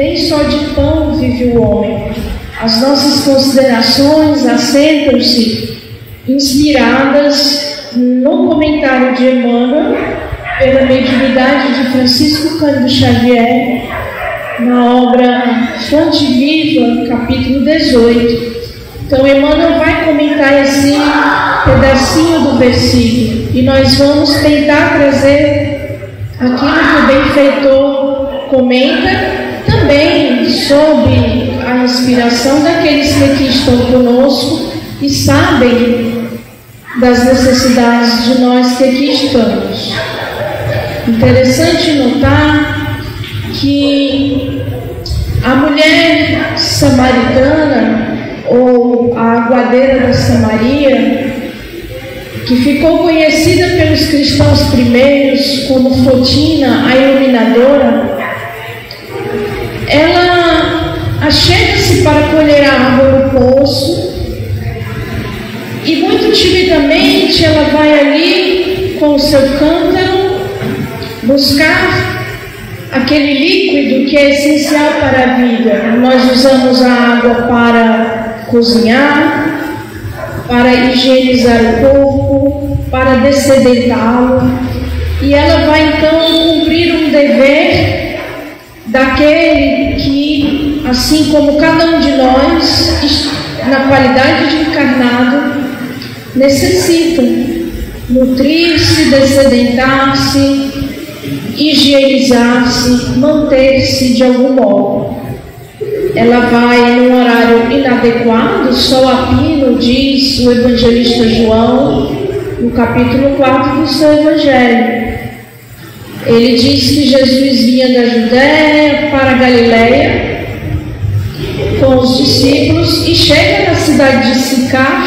nem só de pão vive o homem. As nossas considerações assentam-se inspiradas no comentário de Emmanuel, pela mediunidade de Francisco Cândido Xavier, na obra Fonte Viva, capítulo 18. Então, Emmanuel vai comentar assim um pedacinho do versículo, e nós vamos tentar trazer aquilo que o benfeitor comenta, também sob a inspiração daqueles que aqui estão conosco e sabem das necessidades de nós que aqui estamos. Interessante notar que a mulher samaritana, ou a aguadeira da Samaria, que ficou conhecida pelos cristãos primeiros como Fotina, a iluminadora, ela achega-se para colher a água no poço e muito timidamente ela vai ali com o seu cântaro buscar aquele líquido que é essencial para a vida. Nós usamos a água para cozinhar, para higienizar o corpo, para dessedentá-lo, e ela vai então cumprir um dever daquele que, assim como cada um de nós, na qualidade de encarnado, necessita nutrir-se, dessedentar-se, higienizar-se, manter-se de algum modo. Ela vai num horário inadequado, sol a pino, diz o evangelista João, no capítulo 4 do seu evangelho. Ele diz que Jesus vinha da Judéia para a Galileia com os discípulos e chega na cidade de Sicar,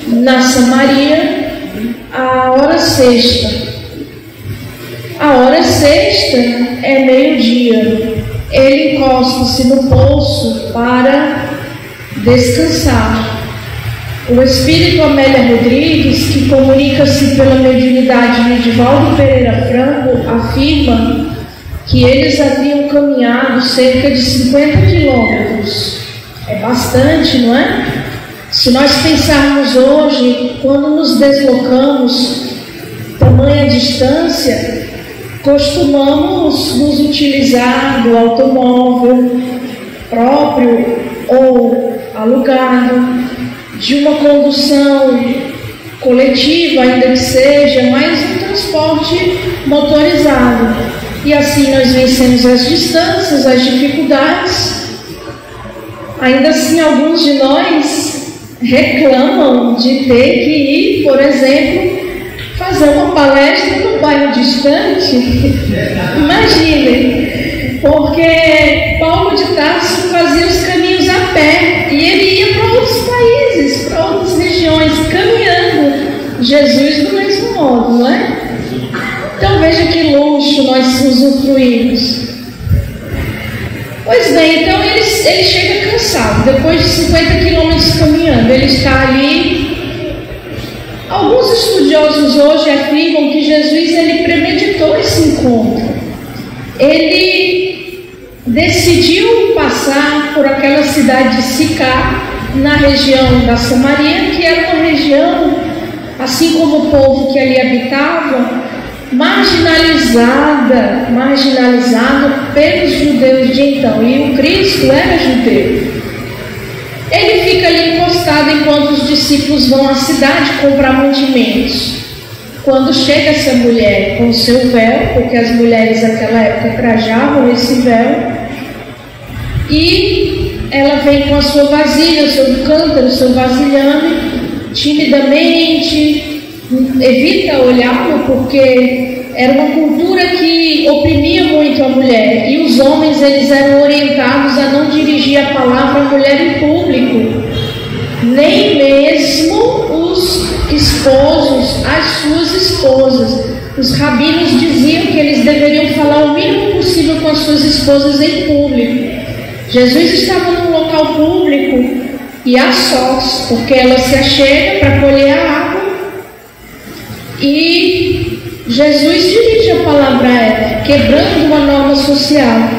na Samaria, à hora sexta. A hora sexta é meio-dia. Ele encosta-se no poço para descansar. O espírito Amélia Rodrigues, que comunica-se pela mediunidade de Edivaldo Pereira Franco, afirma que eles haviam caminhado cerca de 50 quilômetros. É bastante, não é? Se nós pensarmos hoje, quando nos deslocamos tamanha distância, costumamos nos utilizar do automóvel próprio ou alugado, de uma condução coletiva, ainda que seja, mas um transporte motorizado. E assim nós vencemos as distâncias, as dificuldades. Ainda assim, alguns de nós reclamam de ter que ir, por exemplo, fazer uma palestra num bairro distante. Imaginem, porque Paulo de Tarso fazia os caminhos a pé e ele ia para outros países, para outras regiões, caminhando. Jesus do mesmo modo, não é? Então veja que luxo nós usufruímos. Pois bem, então ele chega cansado, depois de 50 quilômetros caminhando, ele está ali. Alguns estudiosos hoje afirmam que Jesus ele premeditou esse encontro. Ele decidiu passar por aquela cidade de Sicar, na região da Samaria, que era uma região, assim como o povo que ali habitava, marginalizado pelos judeus de então, e o Cristo era judeu. Ele fica ali encostado enquanto os discípulos vão à cidade comprar mantimentos. Quando chega essa mulher com o seu véu, porque as mulheres naquela época trajavam esse véu, e ela vem com a sua vasilha, o seu cântaro, o seu vasilhame, timidamente, evita olhá-lo, porque era uma cultura que oprimia muito a mulher, e os homens eles eram orientados a não dirigir a palavra à mulher em público, nem mesmo os esposos, as suas esposas. Os rabinos diziam que eles deveriam falar o mínimo possível com as suas esposas em público. Jesus estava num local público e a sós, porque ela se achega para colher a água e Jesus dirige a palavra a ela, quebrando uma norma social.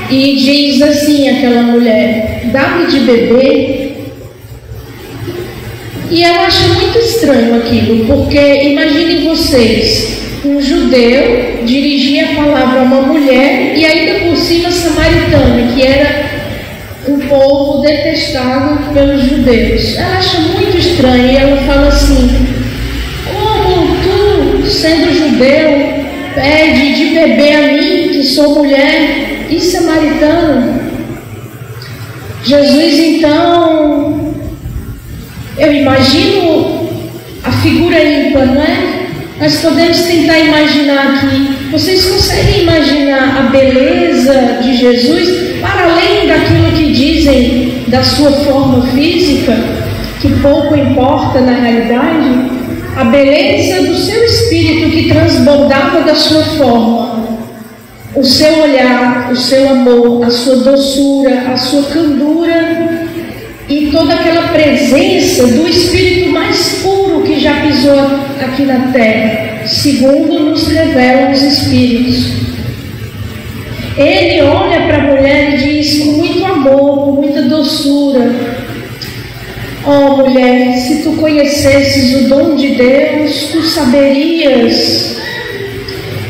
e diz assim aquela mulher: dá-me de beber. E ela acha muito estranho aquilo, porque imaginem vocês, um judeu dirigir a palavra a uma mulher, e ainda por cima samaritana, que era um povo detestado pelos judeus. Ela acha muito estranho, e ela fala assim: como tu, sendo judeu, pede de beber a mim, que sou mulher e samaritana? Jesus, então, eu imagino a figura ímpar, não é? Nós podemos tentar imaginar aqui. Vocês conseguem imaginar a beleza de Jesus, para além daquilo que dizem da sua forma física, que pouco importa na realidade? A beleza do seu espírito que transbordava da sua forma, o seu olhar, o seu amor, a sua doçura, a sua candura e toda aquela presença do espírito mais puro que já pisou aqui na terra, segundo nos revelam os espíritos. Ele olha para a mulher e diz com muito amor, com muita doçura: ó mulher, se tu conhecesses o dom de Deus, tu saberias.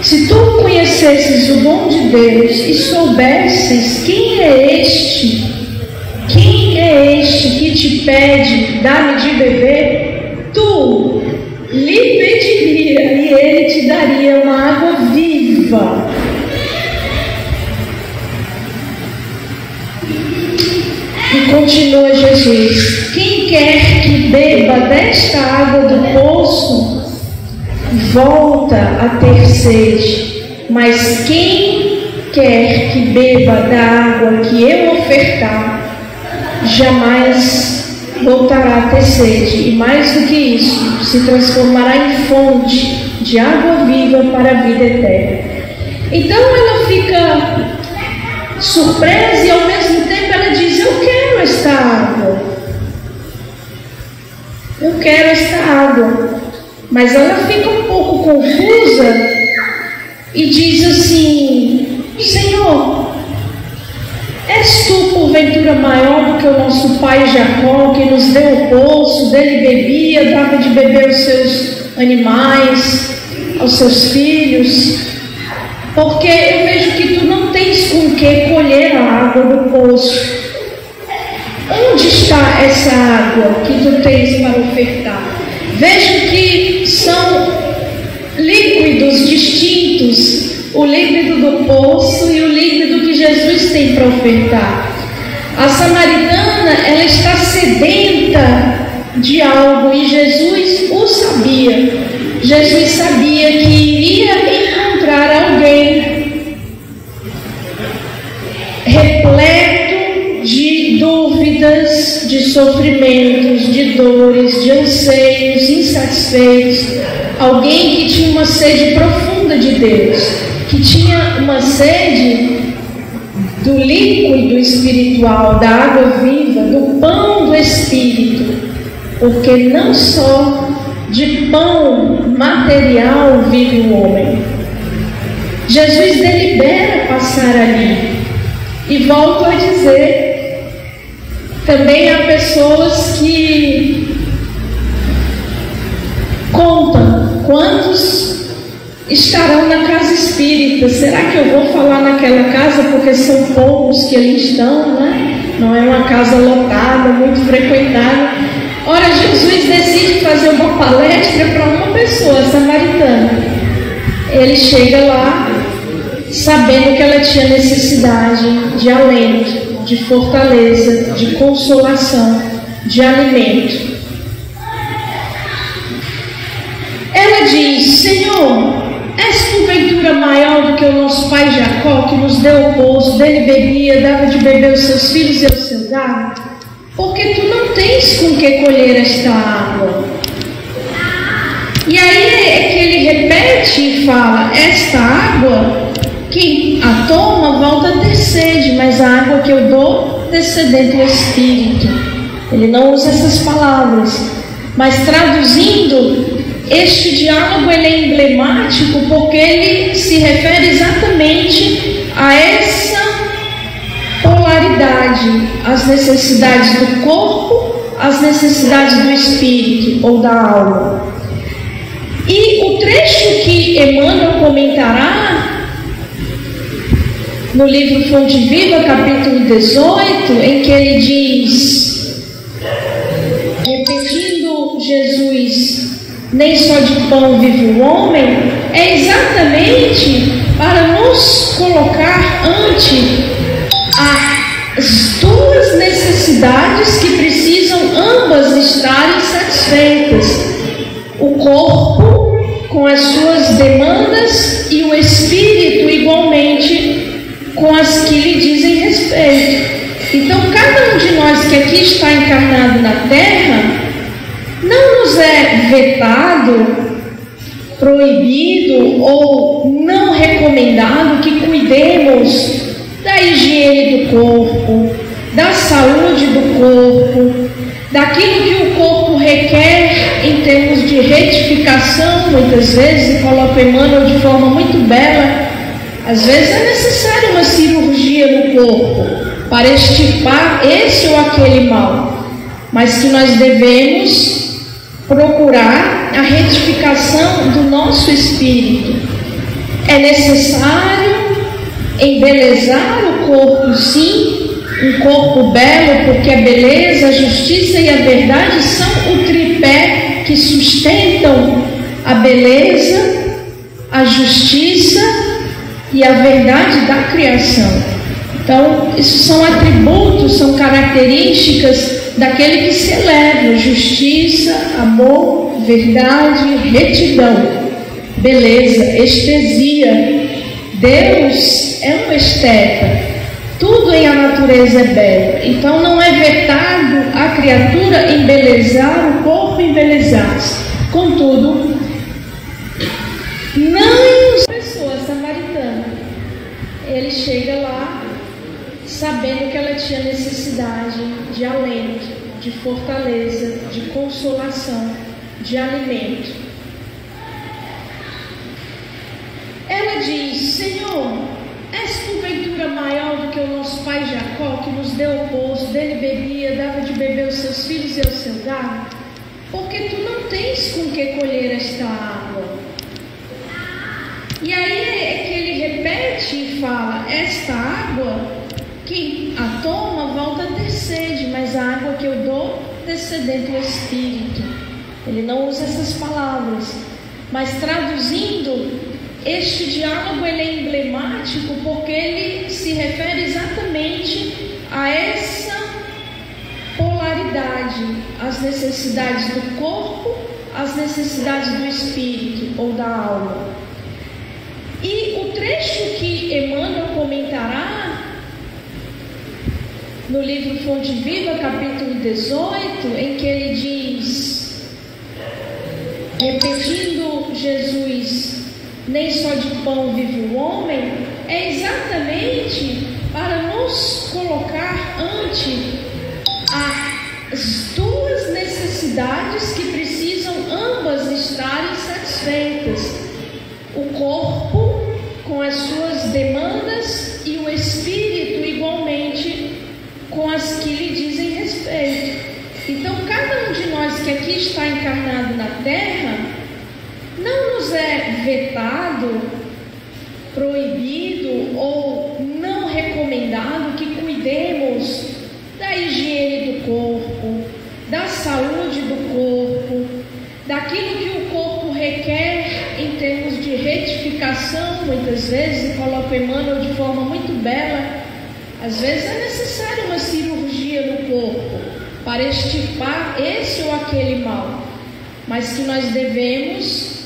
Se tu conhecesses o dom de Deus e soubesses quem é este que te pede, dá-me de beber, tu lhe pediria e ele te daria uma água viva. E continua Jesus: quem quer que beba desta água do poço, volta a ter sede, mas quem quer que beba da água que eu ofertar, jamais voltará a ter sede, e mais do que isso, se transformará em fonte de água viva para a vida eterna. Então ela fica surpresa e ao mesmo tempo ela diz: eu quero esta água, eu quero esta água. Mas ela fica um pouco confusa e diz assim: Senhor, és tu porventura maior do que o nosso pai Jacó, que nos deu o poço, dele bebia, dava de beber aos seus animais, aos seus filhos? Porque eu vejo que tu não tens com que colher a água do poço. Onde está essa água que tu tens para ofertar? Vejo que são líquidos distintos, o líquido do poço e o líquido que Jesus tem para ofertar. A samaritana, ela está sedenta de algo e Jesus o sabia. Jesus sabia que iria encontrar alguém repleto de dúvidas, de sofrimentos, de dores, de anseios insatisfeitos, alguém que tinha uma sede profunda de Deus, que tinha uma sede do líquido espiritual, da água viva, do pão do Espírito, porque não só de pão material vive o homem. Jesus delibera passar ali. E volto a dizer, também há pessoas que contam quantos estarão na casa espírita. Será que eu vou falar naquela casa porque são poucos que ali estão, né? Não é uma casa lotada, muito frequentada. Ora, Jesus decide fazer uma palestra para uma pessoa samaritana. Ele chega lá sabendo que ela tinha necessidade de alento, de fortaleza, de consolação, de alimento. Ela diz: Senhor, és porventura maior do que o nosso pai Jacó, que nos deu o poço, dele bebia, dava de beber aos seus filhos e ao seu gado? Porque tu não tens com que colher esta água. E aí é que ele repete e fala: esta água, quem a toma volta a ter sede, mas a água que eu dou descendente do Espírito. Ele não usa essas palavras, mas traduzindo, este diálogo ele é emblemático porque ele se refere exatamente a essa prioridade as necessidades do corpo, as necessidades do espírito ou da alma. E o trecho que Emmanuel comentará no livro Fonte Viva, capítulo 18, em que ele diz, repetindo Jesus, nem só de pão vive o homem, é exatamente para nos colocar ante as duas necessidades que precisam ambas estarem satisfeitas. O corpo com as suas demandas e o espírito igualmente com as que lhe dizem respeito. Então, cada um de nós que aqui está encarnado na Terra, não nos é vetado, proibido ou não recomendado que cuidemos da higiene do corpo, da saúde do corpo, daquilo que o corpo requer em termos de retificação, muitas vezes, e coloca Emmanuel de forma muito bela, às vezes é necessária uma cirurgia no corpo para extirpar esse ou aquele mal, mas que nós devemos procurar a retificação do nosso espírito. É necessário embelezar o corpo, sim, um corpo belo, porque a beleza, a justiça e a verdade são o tripé que sustentam a beleza, a justiça e a verdade da criação. Então, isso são atributos, são características daquele que se eleva: justiça, amor, verdade, retidão, beleza, estesia. Deus é um esteta. Tudo em a natureza é belo. Então não é vetado a criatura embelezar o corpo, embelezar-se. Contudo, não pessoa samaritana. Ele chega lá sabendo que ela tinha necessidade de alento, de fortaleza, de consolação, de alimento. Ela diz: Senhor, és porventura maior do que o nosso pai Jacó, que nos deu o poço, dele bebia, dava de beber aos seus filhos e ao seu gado? Porque tu não tens com que colher esta água. E aí é que ele repete e fala: esta água, quem a toma volta a ter sede, mas a água que eu dou descedendo o Espírito. Ele não usa essas palavras, mas traduzindo, este diálogo ele é emblemático porque ele se refere exatamente a essa polaridade, as necessidades do corpo, as necessidades do espírito ou da alma. E o trecho que Emmanuel comentará no livro Fonte Viva, capítulo 18, em que ele diz, repetindo Jesus, nem só de pão vive o homem, é exatamente para nos colocar ante as duas necessidades que precisam ambas estarem satisfeitas. O corpo com as suas demandas e o espírito igualmente com as que lhe dizem respeito. Então, cada um de nós que aqui está encarnado na Terra, não nos é vetado, proibido ou não recomendado que cuidemos da higiene do corpo, da saúde do corpo, daquilo que o corpo requer em termos de retificação, muitas vezes, e coloca Emmanuel de forma muito bela, às vezes é necessária uma cirurgia no corpo para extirpar esse ou aquele mal, mas que nós devemos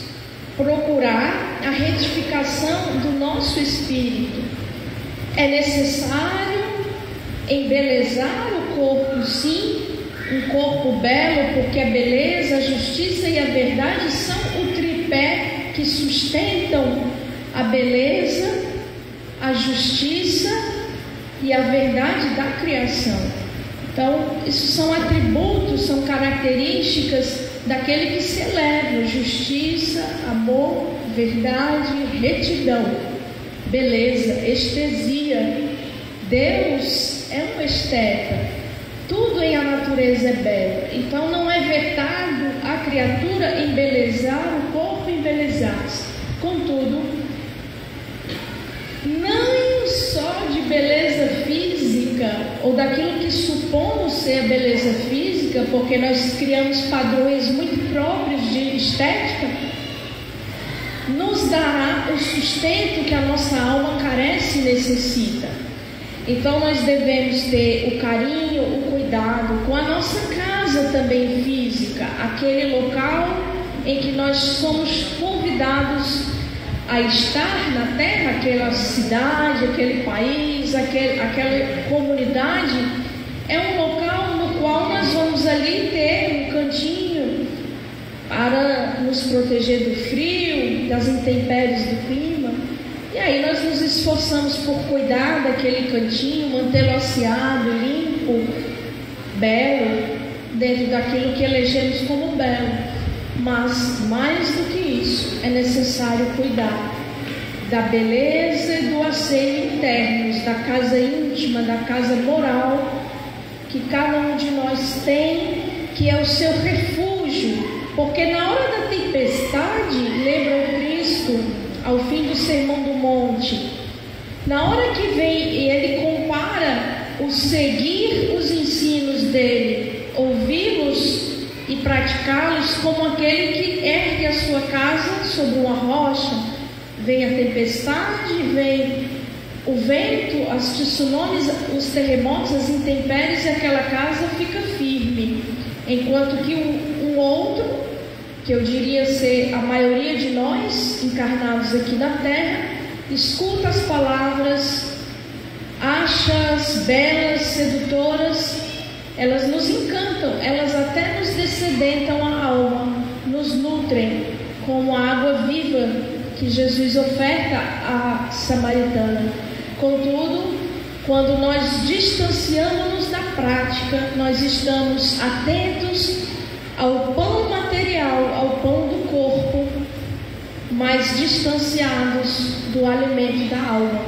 procurar a retificação do nosso espírito. É necessário embelezar o corpo, sim, um corpo belo, porque a beleza, a justiça e a verdade são o tripé que sustentam a beleza, a justiça e a verdade da criação. Então, isso são atributos, são características daquele que se eleva: justiça, amor, verdade, retidão, beleza, estesia. Deus é um esteta. Tudo em a natureza é belo. Então não é vetado a criatura embelezar o corpo, embelezar-se. Contudo, não só de beleza física, ou daquilo que supomos ser a beleza física, porque nós criamos padrões muito próprios de estética, nos dará o sustento que a nossa alma carece e necessita. Então nós devemos ter o carinho, o cuidado com a nossa casa também física, aquele local em que nós somos convidados a estar na terra, aquela cidade, aquele país, aquela comunidade. É um local no qual nós vamos ali ter um cantinho para nos proteger do frio, das intempéries do clima. E aí nós nos esforçamos por cuidar daquele cantinho, mantê-lo asseado, limpo, belo, dentro daquilo que elegemos como belo. Mas, mais do que isso, é necessário cuidar da beleza e do asseio internos, da casa íntima, da casa moral, que cada um de nós tem, que é o seu refúgio. Porque na hora da tempestade, lembra o Cristo, ao fim do Sermão do Monte, na hora que vem e ele compara o seguir os ensinos dele, ouvi-los e praticá-los, como aquele que ergue a sua casa sobre uma rocha. Vem a tempestade, vem o vento, as tsunamis, os terremotos, as intempéries, e aquela casa fica firme, enquanto que um outro, que eu diria ser a maioria de nós encarnados aqui na Terra, escuta as palavras, acha-as belas, sedutoras, elas nos encantam, elas até nos descedentam a alma, nos nutrem como a água viva que Jesus oferta à samaritana. Contudo, quando nós distanciamos-nos da prática, nós estamos atentos ao pão material, ao pão do corpo, mas distanciados do alimento da alma.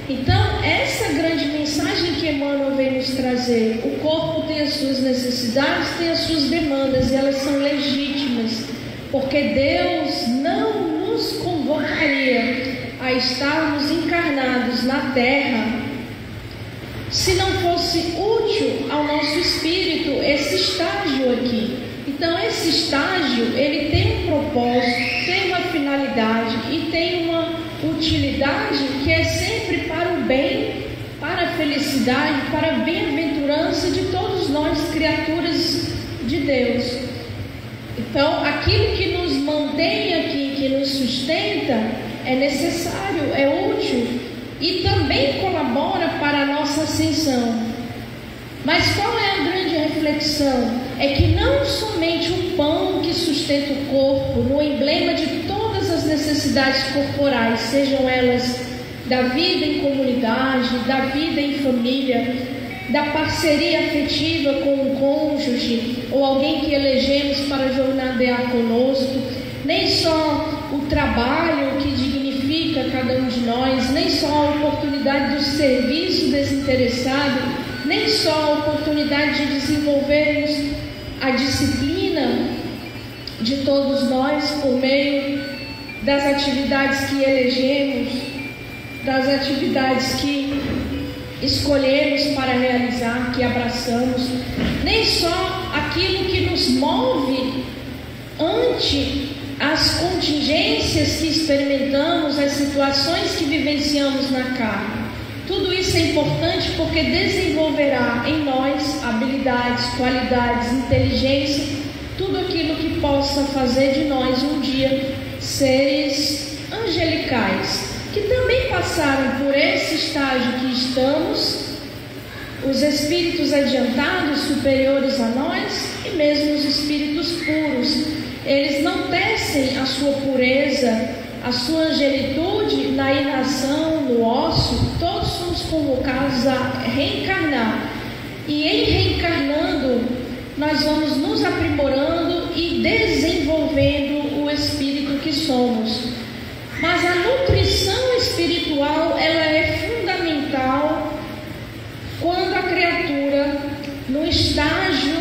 Então, essa grande mensagem que Emmanuel vem nos trazer: o corpo tem as suas necessidades, tem as suas demandas, e elas são legítimas, porque Deus não nos convocaria a estarmos encarnados na Terra se não fosse útil ao nosso espírito esse estágio aqui. Então esse estágio, ele tem um propósito, tem uma finalidade e tem uma utilidade que é sempre para o bem, para a felicidade, para a bem-aventurança de todos nós, criaturas de Deus. Então aquilo que nos mantém aqui, que nos sustenta, é necessário, é útil e também colabora para a nossa ascensão. Mas qual é a grande reflexão? É que não somente o pão que sustenta o corpo, no emblema de todas as necessidades corporais, sejam elas da vida em comunidade, da vida em família, da parceria afetiva com um cônjuge ou alguém que elegemos para jornadear conosco, nem só o trabalho que dignifica cada um de nós, nem só a oportunidade do serviço desinteressado, nem só a oportunidade de desenvolvermos a disciplina de todos nós por meio das atividades que elegemos, das atividades que escolhemos para realizar, que abraçamos, nem só aquilo que nos move ante as contingências que experimentamos, as situações que vivenciamos na carne. Tudo isso é importante porque desenvolverá em nós habilidades, qualidades, inteligência, tudo aquilo que possa fazer de nós um dia seres angelicais, que também passaram por esse estágio que estamos, os espíritos adiantados, superiores a nós, e mesmo os espíritos puros. Eles não tecem a sua pureza, a sua angelitude na inação, no ócio. Todos somos convocados a reencarnar, e em reencarnando nós vamos nos aprimorando e desenvolvendo o espírito que somos. Mas a nutrição espiritual, ela é fundamental quando a no estágio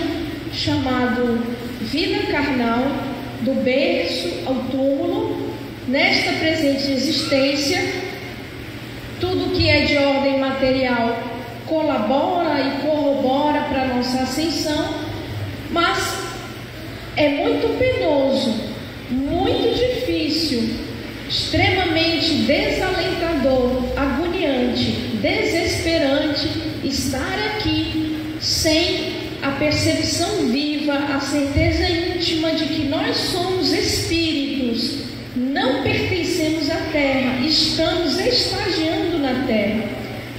chamado vida carnal, do berço ao túmulo, nesta presente existência, tudo que é de ordem material colabora e corrobora para a nossa ascensão, mas é muito penoso, muito difícil, extremamente desalentador, agoniante, desesperante estar aqui sem a percepção viva, a certeza íntima de que nós somos espíritos, não pertencemos à Terra, estamos estagiando na Terra.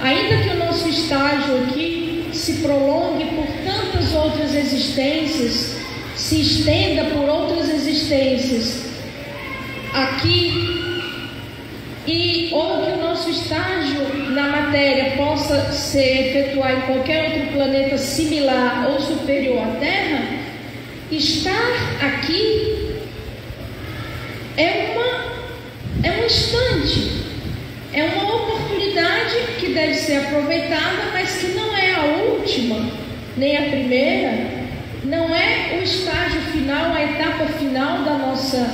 Ainda que o nosso estágio aqui se prolongue por tantas outras existências, se estenda por outras existências aqui, ou que o nosso estágio na matéria possa ser efetuado em qualquer outro planeta similar ou superior à Terra, estar aqui é um instante, é uma oportunidade que deve ser aproveitada, mas que não é a última, nem a primeira, não é o estágio final, a etapa final da nossa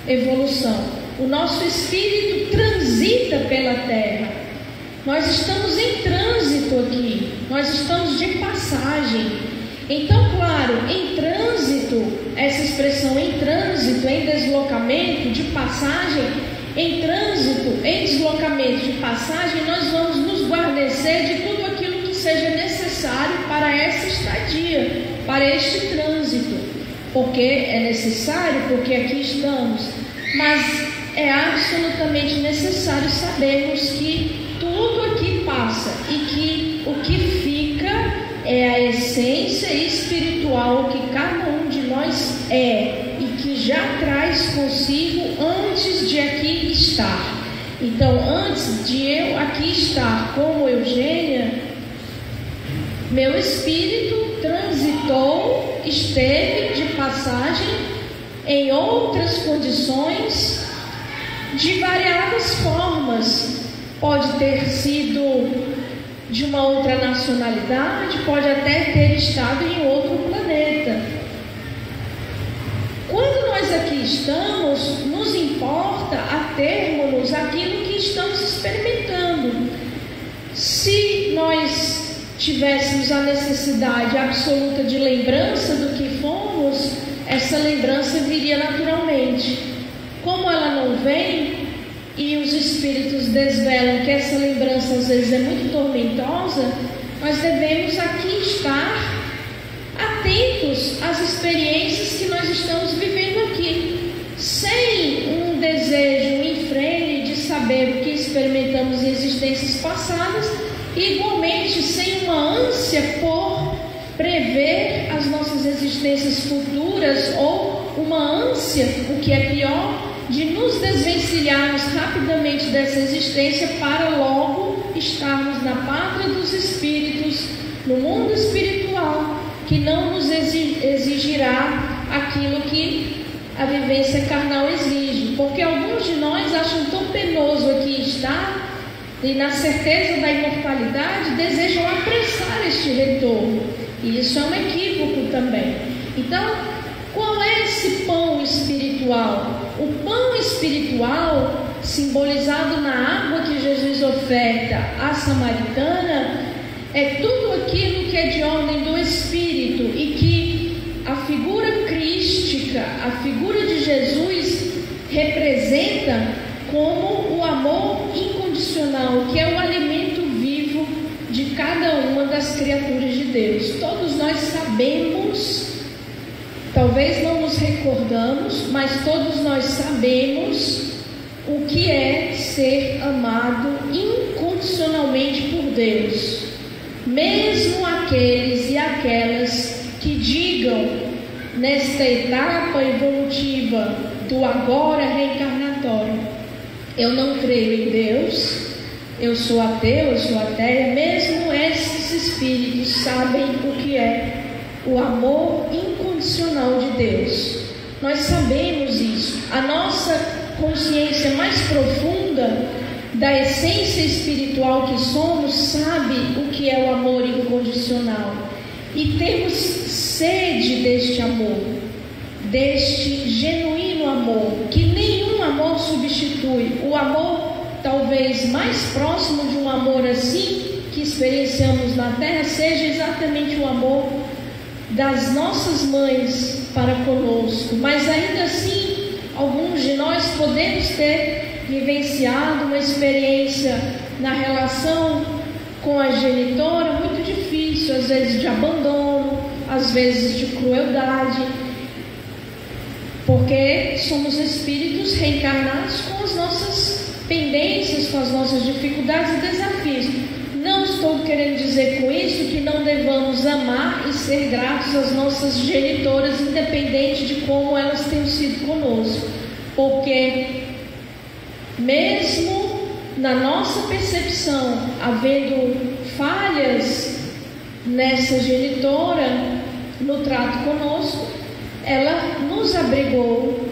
evolução. O nosso espírito transita pela Terra. Nós estamos em trânsito aqui, nós estamos de passagem. Então, claro, em trânsito, essa expressão em trânsito, em deslocamento, de passagem, em trânsito, em deslocamento, de passagem, nós vamos nos guarnecer de tudo aquilo que seja necessário para essa estadia, para este trânsito. Porque é necessário, porque aqui estamos, mas é absolutamente necessário sabermos que tudo aqui passa e que o que fica é a essência espiritual que cada um de nós é e que já traz consigo antes de aqui estar. Então, antes de eu aqui estar como Eugênia, meu espírito transitou, esteve de passagem em outras condições, de variadas formas. Pode ter sido de uma outra nacionalidade, pode até ter estado em outro planeta. Quando nós aqui estamos, nos importa atermos aquilo que estamos experimentando. Se nós tivéssemos a necessidade absoluta de lembrança do que fomos, essa lembrança viria naturalmente. Como ela não vem, e os espíritos desvelam que essa lembrança às vezes é muito tormentosa, nós devemos aqui estar atentos às experiências que nós estamos vivendo aqui, sem um desejo infrene de saber o que experimentamos em existências passadas, e igualmente sem uma ânsia por prever as nossas existências futuras, ou uma ânsia, o que é pior, de nos desvencilharmos rapidamente dessa existência para logo estarmos na pátria dos espíritos, no mundo espiritual, que não nos exigirá aquilo que a vivência carnal exige. Porque alguns de nós acham tão penoso aqui estar, e na certeza da imortalidade desejam apressar este retorno, e isso é um equívoco também. Então, qual é esse pão espiritual? O pão espiritual, simbolizado na água que Jesus oferta à samaritana, é tudo aquilo que é de ordem do Espírito, e que a figura crística, a figura de Jesus, representa como o amor incondicional, que é o alimento vivo de cada uma das criaturas de Deus. Todos nós sabemos, talvez não nos recordamos, mas todos nós sabemos o que é ser amado incondicionalmente por Deus. Mesmo aqueles e aquelas que digam, nesta etapa evolutiva do agora reencarnatório, eu não creio em Deus, eu sou ateu, eu sou ateia, mesmo esses espíritos sabem o que é o amor incondicional de Deus. Nós sabemos isso. A nossa consciência mais profunda da essência espiritual que somos sabe o que é o amor incondicional. e temos sede deste amor, deste genuíno amor, que nenhum amor substitui. O amor talvez mais próximo de um amor assim que experienciamos na terra seja exatamente o amor das nossas mães para conosco, mas ainda assim alguns de nós podemos ter vivenciado uma experiência na relação com a genitora muito difícil, às vezes de abandono, às vezes de crueldade, porque somos espíritos reencarnados com as nossas pendências, com as nossas dificuldades e desafios. Não estou querendo dizer com isso que não devamos amar e ser gratos às nossas genitoras, independente de como elas tenham sido conosco, porque mesmo na nossa percepção, havendo falhas nessa genitora no trato conosco, ela nos abrigou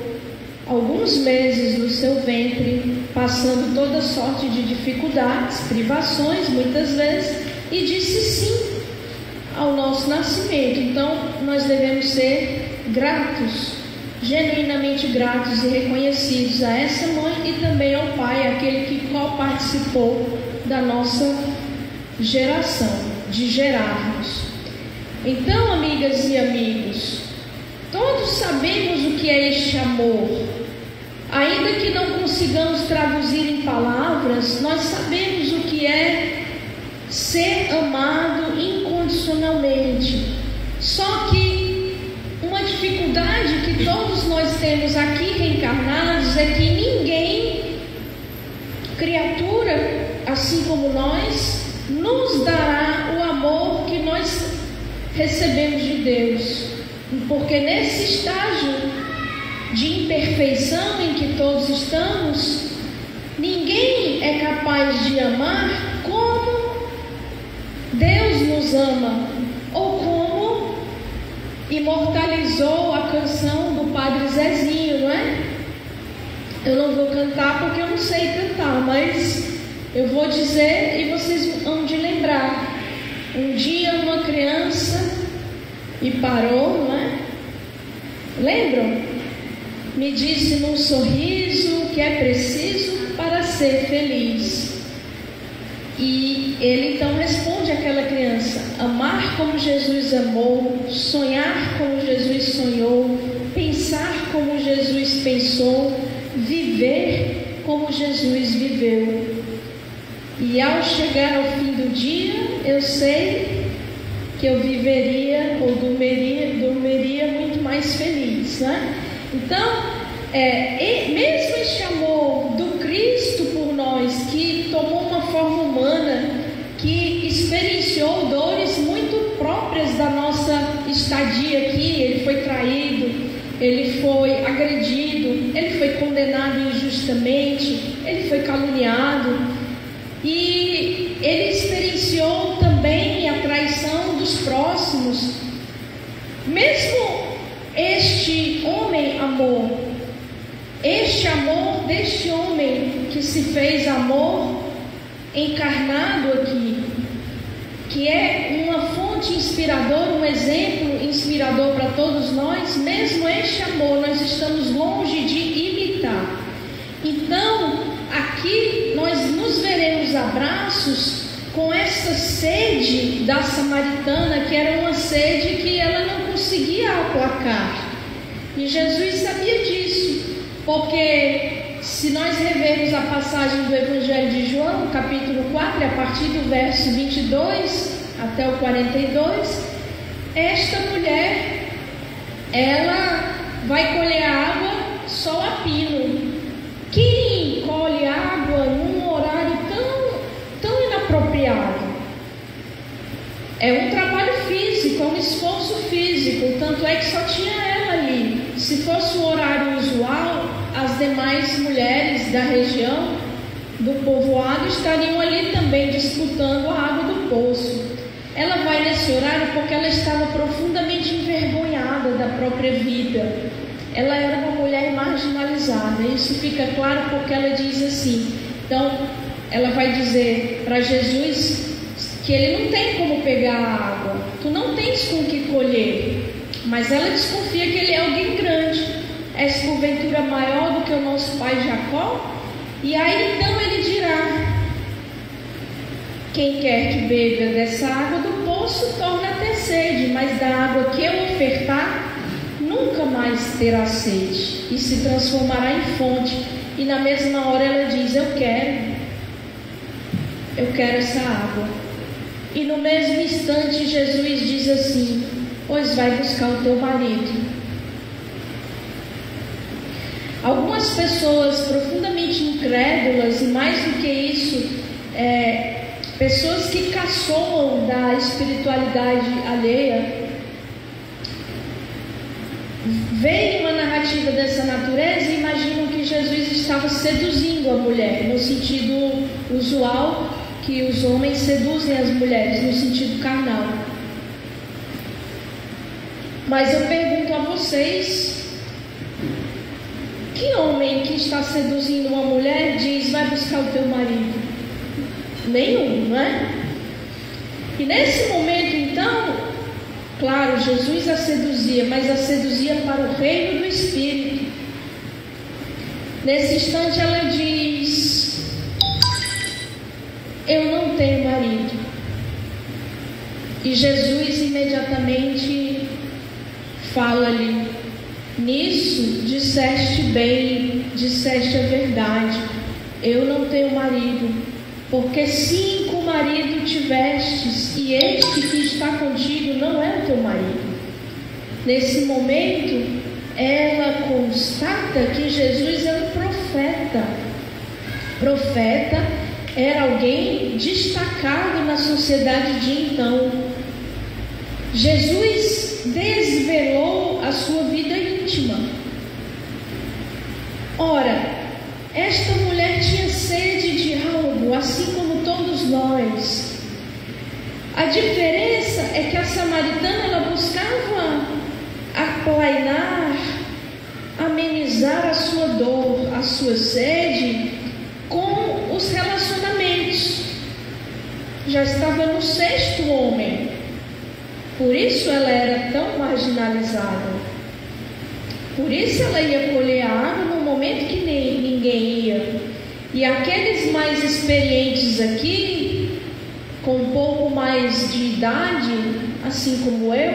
alguns meses no seu ventre, passando toda sorte de dificuldades, privações muitas vezes, e disse sim ao nosso nascimento. Então nós devemos ser gratos, genuinamente gratos e reconhecidos a essa mãe e também ao pai, aquele que participou da nossa geração, de gerarmos. Então, amigas e amigos, todos sabemos o que é este amor. Ainda que não consigamos traduzir em palavras, nós sabemos o que é ser amado incondicionalmente. Só que uma dificuldade que todos nós temos aqui reencarnados é que ninguém, criatura assim como nós, nos dará o amor que nós recebemos de Deus, porque nesse estágio de imperfeição em que todos estamos, ninguém é capaz de amar como Deus nos ama, ou como imortalizou a canção do Padre Zezinho, não é? Eu não vou cantar porque eu não sei cantar, mas eu vou dizer e vocês vão de lembrar. Um dia uma criança me parou, não é? Lembram? Me disse num sorriso que é preciso para ser feliz. E ele então responde àquela criança: amar como Jesus amou, sonhar como Jesus sonhou, pensar como Jesus pensou, viver como Jesus viveu. E ao chegar ao fim do dia, eu sei que eu viveria ou dormiria muito mais feliz, né? Então, mesmo este amor do Cristo por nós, que tomou uma forma humana, que experienciou dores muito próprias da nossa estadia aqui, ele foi traído, ele foi agredido, ele foi condenado injustamente, ele foi caluniado, e ele experienciou também a traição dos próximos. Mesmo este homem amor, este amor deste homem que se fez amor encarnado aqui, que é uma fonte inspiradora, um exemplo inspirador para todos nós, mesmo este amor nós estamos longe de imitar. Então, aqui nós nos veremos abraços com essa sede da samaritana, que era uma sede que ela não conseguia aplacar. E Jesus sabia disso, porque se nós revermos a passagem do Evangelho de João, capítulo 4, a partir do verso 22 até o 42, esta mulher, ela vai colher água só a pino. Quem colhe água num horário tão inapropriado? É um trabalho físico, é um esforço físico, tanto é que só tinha ela ali. Se fosse o horário usual, as demais mulheres da região, do povoado, estariam ali também disputando a água do poço. Ela vai nesse horário porque ela estava profundamente envergonhada da própria vida. Ela era uma mulher marginalizada, isso fica claro porque ela diz assim. Então, ela vai dizer para Jesus: que ele não tem como pegar a água, tu não tens com que colher, mas ela desconfia que ele é alguém grande. És porventura maior do que o nosso pai Jacó? E aí então ele dirá: quem quer que beba dessa água do poço torna a ter sede, mas da água que eu ofertar nunca mais terá sede, e se transformará em fonte. E na mesma hora ela diz: eu quero essa água. E no mesmo instante Jesus diz assim: pois vai buscar o teu marido. Algumas pessoas profundamente incrédulas, e mais do que isso, pessoas que caçoam da espiritualidade alheia, veem uma narrativa dessa natureza e imaginam que Jesus estava seduzindo a mulher, no sentido usual que os homens seduzem as mulheres, no sentido carnal. Mas eu pergunto a vocês: que homem que está seduzindo uma mulher diz: vai buscar o teu marido? Nenhum, não é? E nesse momento então, claro, Jesus a seduzia, mas a seduzia para o reino do Espírito. Nesse instante ela diz: eu não tenho marido. E Jesus imediatamente fala-lhe: nisso disseste bem, disseste a verdade, eu não tenho marido. Porque 5 maridos tivestes, e este que está contigo não é o teu marido. Nesse momento, ela constata que Jesus é um profeta. Profeta era alguém destacado na sociedade de então. Jesus desvelou a sua vida íntima. Ora, esta mulher tinha sede de algo, assim como todos nós. A diferença é que a samaritana, ela buscava aplainar, amenizar a sua dor, a sua sede, com os relacionamentos. Já estava no 6º homem, por isso ela era tão marginalizada. Por isso ela ia colher a água no momento que ninguém ia. E aqueles mais experientes aqui, com um pouco mais de idade, assim como eu,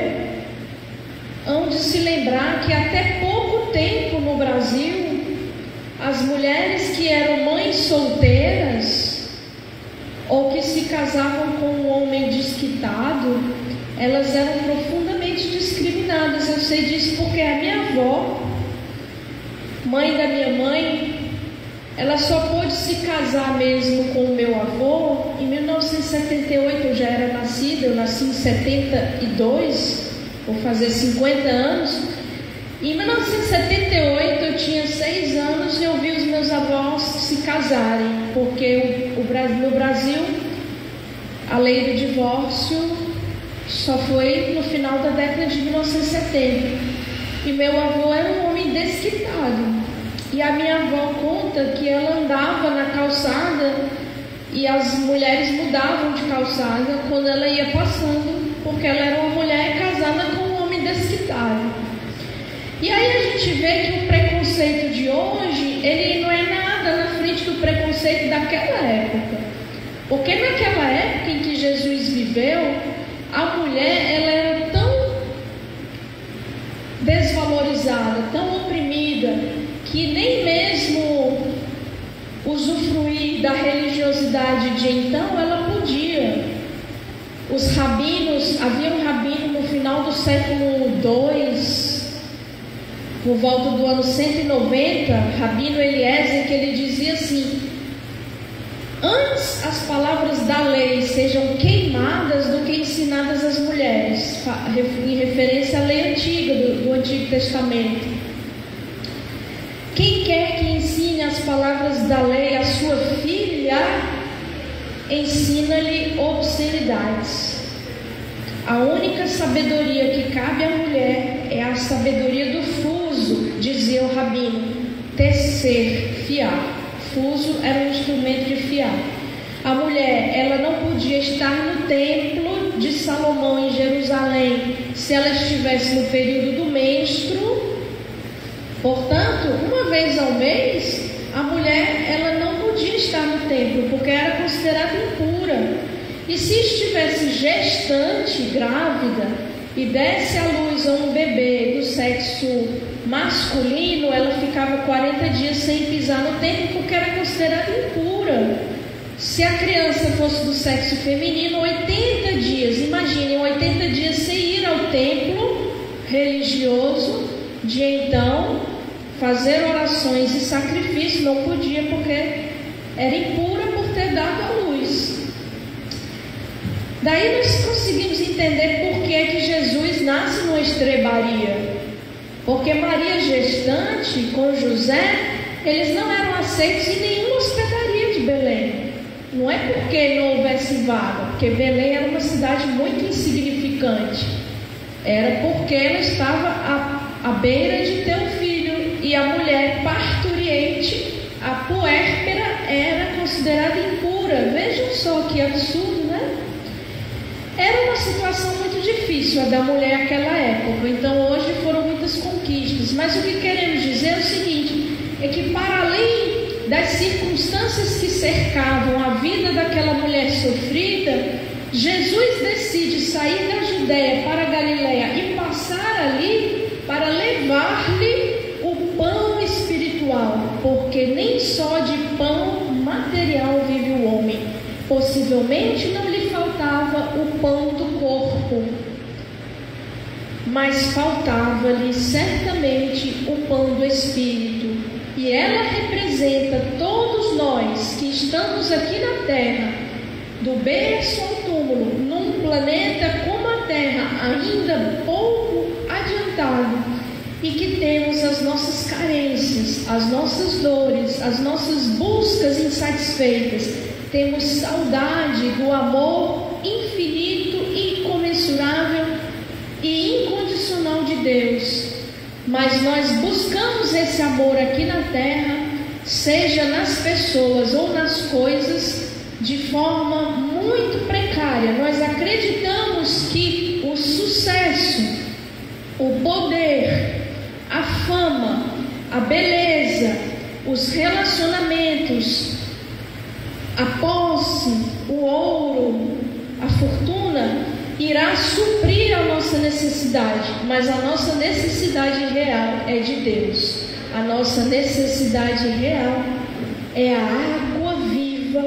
hão de se lembrar que até pouco tempo no Brasil, as mulheres que eram mães solteiras, ou que se casavam com um homem desquitado, elas eram profundamente discriminadas. Eu sei disso porque a minha avó, mãe da minha mãe, ela só pôde se casar mesmo com o meu avô em 1978. Eu já era nascida, eu nasci em 72, vou fazer 50 anos. Em 1978 eu tinha 6 anos e eu vi os meus avós se casarem, porque no Brasil a lei do divórcio só foi no final da década de 1970. E meu avô era um homem desquitado. E a minha avó conta que ela andava na calçada e as mulheres mudavam de calçada quando ela ia passando, porque ela era uma mulher casada com um homem desquitado. E aí a gente vê que o preconceito de hoje, ele não é nada na frente do preconceito daquela época. Porque naquela época em que Jesus viveu, a mulher, ela era tão desvalorizada, tão oprimida, que nem mesmo usufruir da religiosidade de então ela podia. Os rabinos, havia um rabino no final do século II, por volta do ano 190, Rabino Eliezer, que ele dizia assim: antes as palavras da lei sejam queimadas do que ensinadas às mulheres, em referência à lei antiga, do Antigo Testamento. Quem quer que ensine as palavras da lei à sua filha, ensina-lhe obscenidades. A única sabedoria que cabe à mulher é a sabedoria do fuso, dizia o rabino, tecer, fiar. Fuso era um instrumento de fiar. A mulher mulher, ela não podia estar no templo de Salomão em Jerusalém se ela estivesse no período do menstro. Portanto, uma vez ao mês, a mulher ela não podia estar no templo, porque era considerada impura. E se estivesse gestante, grávida, e desse à luz a um bebê do sexo masculino, ela ficava 40 dias sem pisar no templo, porque era considerada impura. Se a criança fosse do sexo feminino, 80 dias, imaginem, 80 dias sem ir ao templo religioso, de então fazer orações e sacrifício, não podia, porque era impura por ter dado à luz. Daí nós conseguimos entender por que é que Jesus nasce numa estrebaria. Porque Maria gestante com José, eles não eram aceitos em nenhuma hospedaria de Belém. Não é porque não houvesse vaga, porque Belém era uma cidade muito insignificante. Era porque ela estava à beira de ter um filho, e a mulher parturiente, a puérpera, era considerada impura. Vejam só que absurdo, né? Era uma situação muito difícil a da mulher naquela época. Então hoje foram muitas conquistas, mas o que queremos dizer é o seguinte, é que para além das circunstâncias que cercavam a vida daquela mulher sofrida, Jesus decide sair da Judéia para a Galiléia e passar ali para levar-lhe o pão espiritual, porque nem só de pão material vive o homem. Possivelmente não lhe faltava o pão do corpo, mas faltava-lhe certamente o pão do Espírito. E ela representa todos nós que estamos aqui na Terra, do berço ao túmulo, num planeta como a Terra, ainda pouco adiantado, e que temos as nossas carências, as nossas dores, as nossas buscas insatisfeitas. Temos saudade do amor infinito, incomensurável e incondicional de Deus. Mas nós buscamos esse amor aqui na terra, seja nas pessoas ou nas coisas, de forma muito precária. Nós acreditamos que o sucesso, o poder, a fama, a beleza, os relacionamentos, a posse, o ouro, a fortuna, irá suprir a nossa necessidade, mas a nossa necessidade real é de Deus. A nossa necessidade real é a água viva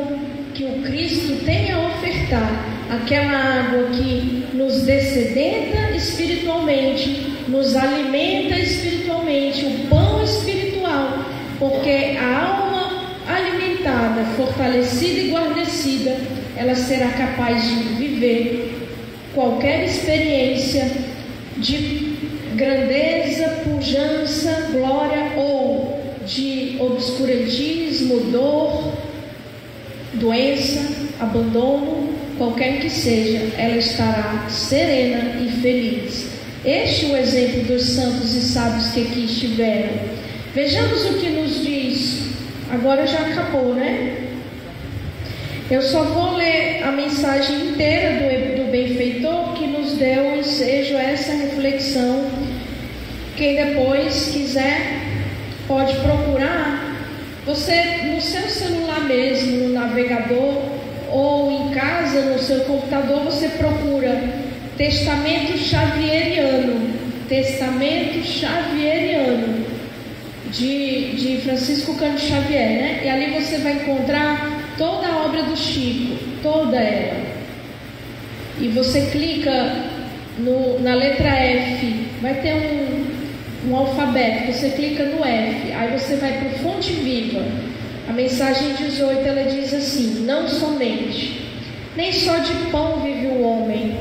que o Cristo tem a ofertar, aquela água que nos dessedenta espiritualmente, nos alimenta espiritualmente, o pão espiritual, porque a alma alimentada, fortalecida e guarnecida, ela será capaz de viver qualquer experiência de grandeza, pujança, glória, ou de obscurantismo, dor, doença, abandono, qualquer que seja, ela estará serena e feliz. Este é o exemplo dos santos e sábios que aqui estiveram. Vejamos o que nos diz. Agora já acabou, né? Eu só vou ler a mensagem inteira do benfeitor, que nos deu o ensejo a essa reflexão. Quem depois quiser pode procurar. Você no seu celular mesmo, no navegador, ou em casa, no seu computador, você procura Testamento Xavieriano. Testamento Xavieriano de Francisco Cândido Xavier, né? E ali você vai encontrar toda a obra do Chico, toda ela. E você clica na letra F, vai ter um alfabeto, você clica no F, aí você vai para o Fonte Viva. A mensagem 18, ela diz assim: não somente, nem só de pão vive o homem.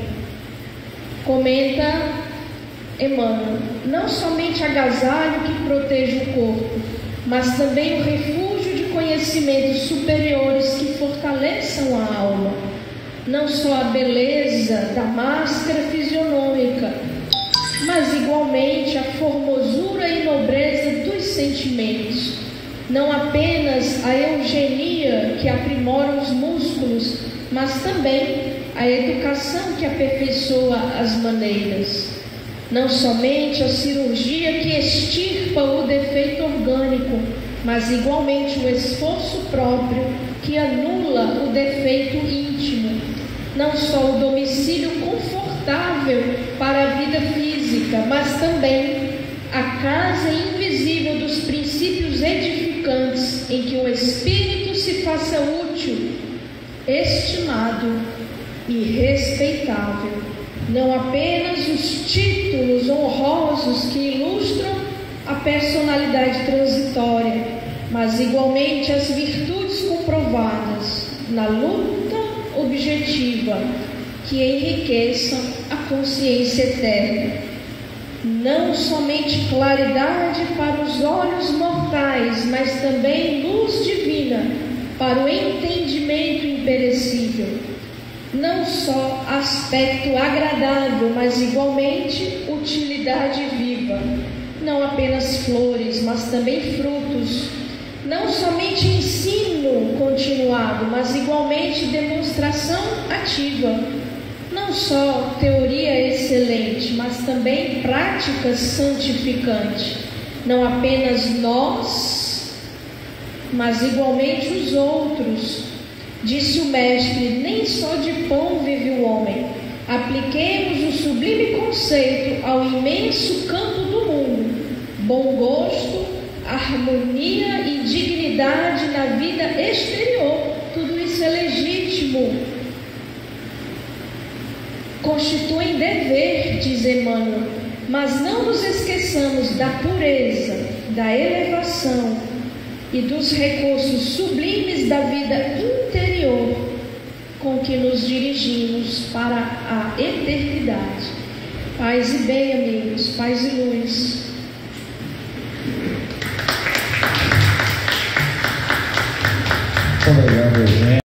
Comenta Emmanuel, não somente agasalho que protege o corpo, mas também o refúgio de conhecimentos superiores que fortaleçam a alma. Não só a beleza da máscara fisionômica, mas igualmente a formosura e nobreza dos sentimentos. Não apenas a eugenia que aprimora os músculos, mas também a educação que aperfeiçoa as maneiras. Não somente a cirurgia que extirpa o defeito orgânico, mas igualmente o esforço próprio que anula o defeito íntimo. Não só o domicílio confortável para a vida física, mas também a casa invisível dos princípios edificantes, em que o espírito se faça útil, estimado e respeitável. Não apenas os títulos honrosos que ilustram a personalidade transitória, mas igualmente as virtudes comprovadas na luta objetiva que enriqueçam a consciência eterna. Não somente claridade para os olhos mortais, mas também luz divina para o entendimento imperecível. Não só aspecto agradável, mas igualmente utilidade viva. Não apenas flores, mas também frutos. Não somente ensino continuado, mas igualmente demonstração ativa. Não só teoria excelente, mas também prática santificante. Não apenas nós, mas igualmente os outros. Disse o Mestre: nem só de pão vive o homem. Apliquemos o sublime conceito ao imenso campo do mundo. Bom gosto, harmonia e dignidade na vida exterior. Tudo isso é legítimo. Constituem dever, diz Emmanuel, mas não nos esqueçamos da pureza, da elevação e dos recursos sublimes da vida interior com que nos dirigimos para a eternidade. Paz e bem, amigos, paz e luz. Obrigado, gente.